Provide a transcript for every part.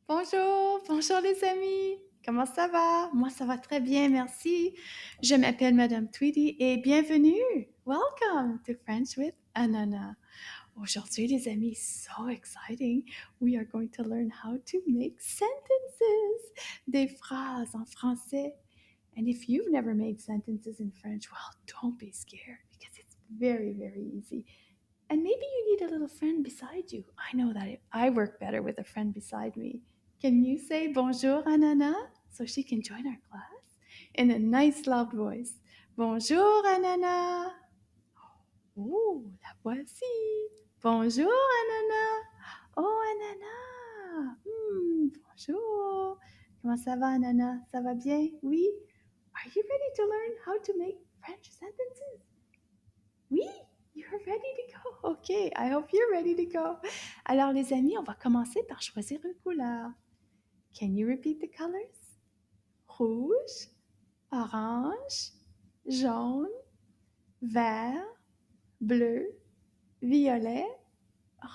Bonjour, bonjour les amis. Comment ça va? Moi, ça va très bien, merci. Je m'appelle Madame Tweedy et bienvenue. Welcome to French with Ananas. Aujourd'hui, les amis, so exciting. We are going to learn how to make sentences, des phrases en français. And if you've never made sentences in French, well, don't be scared because it's very, very easy. And maybe you need a little friend beside you. I know that I work better with a friend beside me. Can you say bonjour, Anana, so she can join our class in a nice loud voice? Bonjour, Anana. Oh, la voici. Bonjour, Anana. Oh, Anana. Bonjour. Comment ça va, Anana? Ça va bien? Oui? Are you ready to learn how to make French sentences? Oui, you're ready to go. OK, I hope you're ready to go. Alors, les amis, on va commencer par choisir une couleur. Can you repeat the colors? Rouge, orange, jaune, vert, bleu, violet,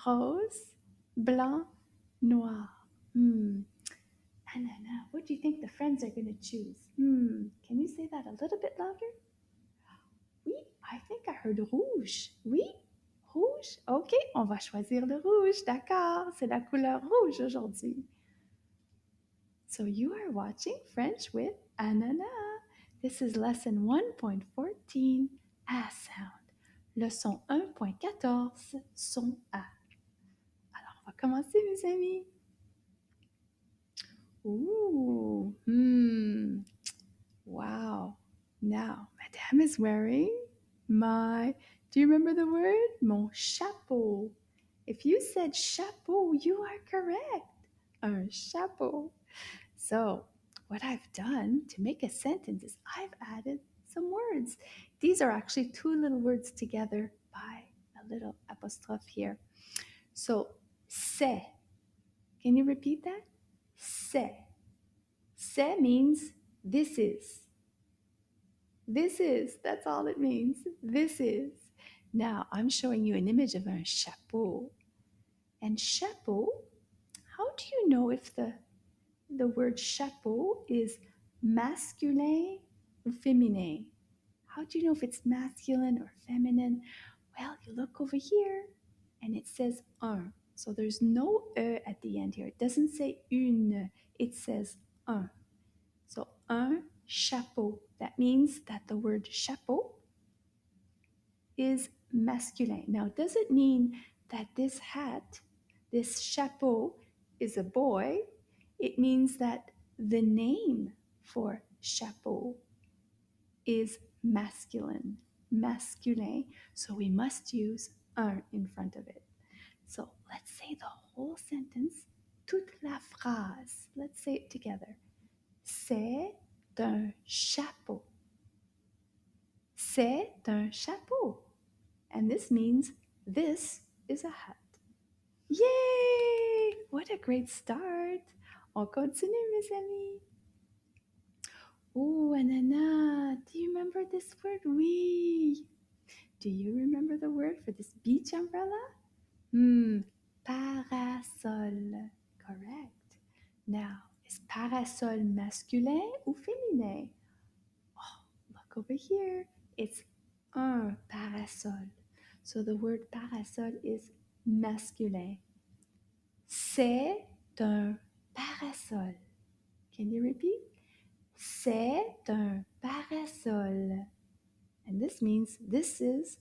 rose, blanc, noir. Anna, what do you think the friends are going to choose? Can you say that a little bit louder? Oui, I think I heard rouge. Oui, rouge. OK, on va choisir le rouge. D'accord, c'est la couleur rouge aujourd'hui. So you are watching French with Ananas. This is lesson 1.14, A sound. Leçon 1.14, son A. Alors, on va commencer, mes amis. Ooh, wow. Now, Madame is wearing do you remember the word? Mon chapeau. If you said chapeau, you are correct. Un chapeau. So, what I've done to make a sentence is I've added some words. These are actually two little words together by a little apostrophe here. So, c'est. Can you repeat that? C'est. C'est means this is. This is, that's all it means. This is. Now, I'm showing you an image of un chapeau. And chapeau, how do you know if the word chapeau is masculin or féminin? How do you know if it's masculine or feminine? Well, you look over here and it says un. So there's no e at the end here. It doesn't say une, it says un. So un chapeau. That means that the word chapeau is masculine. Now, does it mean that this hat, this chapeau, is a boy? It means that the name for chapeau is masculine. So we must use un in front of it. So let's say the whole sentence, toute la phrase. Let's say it together. C'est un chapeau. C'est un chapeau. And this means this is a hat. Yay! What a great start. On continue, mes amis. Oh, Anana, do you remember this word? Oui. Do you remember the word for this beach umbrella? Parasol. Correct. Now, is parasol masculin ou féminin? Oh, look over here. It's un parasol. So the word parasol is masculin. C'est un parasol. Can you repeat? C'est un parasol. And this means this is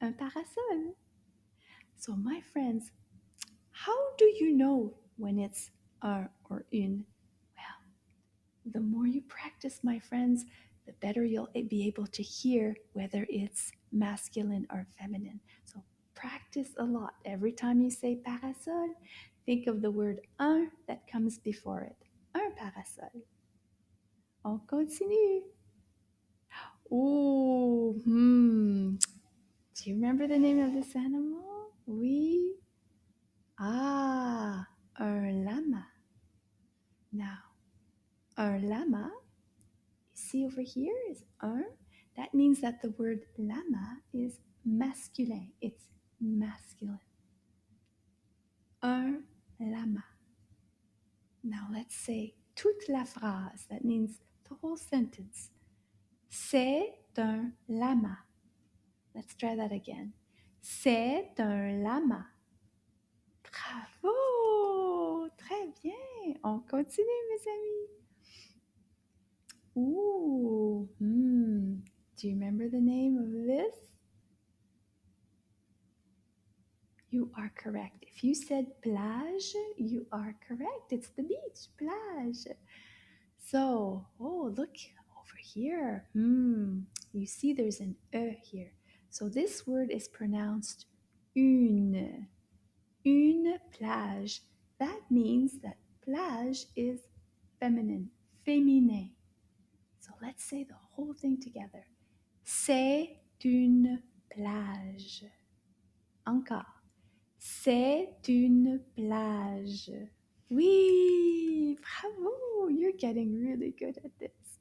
un parasol. So my friends, how do you know when it's un or une? Well, the more you practice, my friends, the better you'll be able to hear whether it's masculine or feminine. So practice a lot. Every time you say parasol, think of the word un that comes before it. Un parasol. On continue. Oh, Do you remember the name of this animal? Oui. Ah, un lama. Now, un lama, you see over here is un. That means that the word lama is masculin. It's masculine. Un lama. Now let's say toute la phrase. That means the whole sentence. C'est un lama. Let's try that again. C'est un lama. Bravo! Très bien. On continue, mes amis. Ooh. Do you remember the name of this? You are correct. If you said plage, you are correct. It's the beach, plage. So, oh, look over here. You see there's an E here. So this word is pronounced une. Une plage. That means that plage is feminine, féminin. So let's say the whole thing together. C'est une plage. Encore. C'est une plage. Oui, bravo. You're getting really good at this.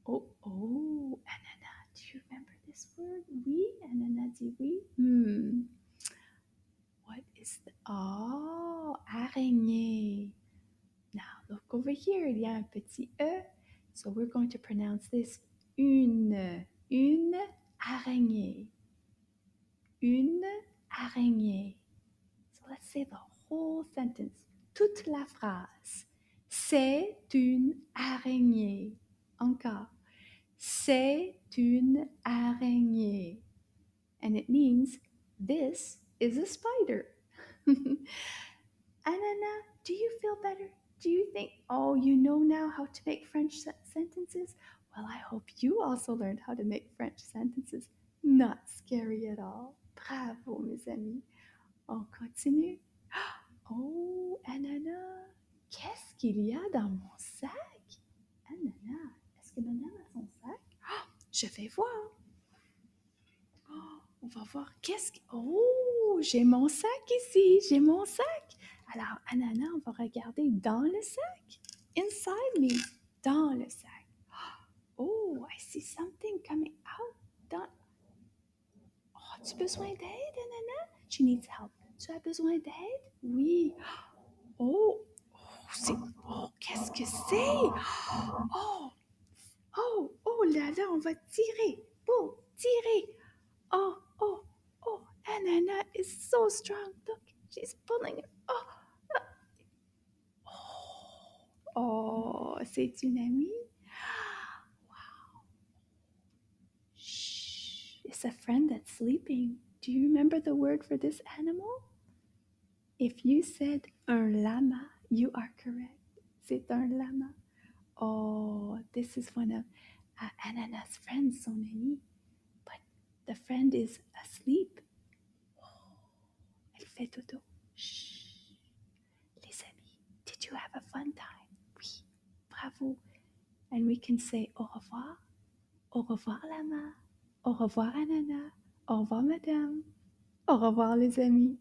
Oh, ananas. Do you remember this word? Oui, ananas dit oui. What is the... Oh, araignée. Now, look over here. Il y a un petit E. So we're going to pronounce this une. Une araignée. Une araignée. So let's say the whole sentence. Toute la phrase. C'est une araignée. Encore. C'est une araignée. And it means this is a spider. Anana, do you feel better? Do you think, oh, you know now how to make French sentences? Well, I hope you also learned how to make French sentences. Not scary at all. Bravo, mes amis. On continue. Oh, Anana, qu'est-ce qu'il y a dans mon sac? Anana, est-ce que madame a son sac? Oh, je vais voir. Oh, on va voir qu'est-ce que... Oh, j'ai mon sac ici, j'ai mon sac. Alors, Anana, on va regarder dans le sac. Inside me, dans le sac. Oh, I see something coming out. Dans... Oh, tu as besoin d'aide, Anana? She needs help. Tu as besoin d'aide? Oui. Oh, qu'est-ce que c'est? Oh, oh là là, on va tirer. Pour tirer. Oh, Anana is so strong. Look, she's pulling it. C'est une amie. Shh, it's a friend that's sleeping. Do you remember the word for this animal? If you said un lama, you are correct. C'est un lama. Oh, this is one of Anana's friends, son ami. But the friend is asleep. Elle fait dodo. Shh. Les amis, did you have a fun time? Oui, bravo. And we can say au revoir. Au revoir, lama. Au revoir, Anana. Au revoir, madame. Au revoir, les amis.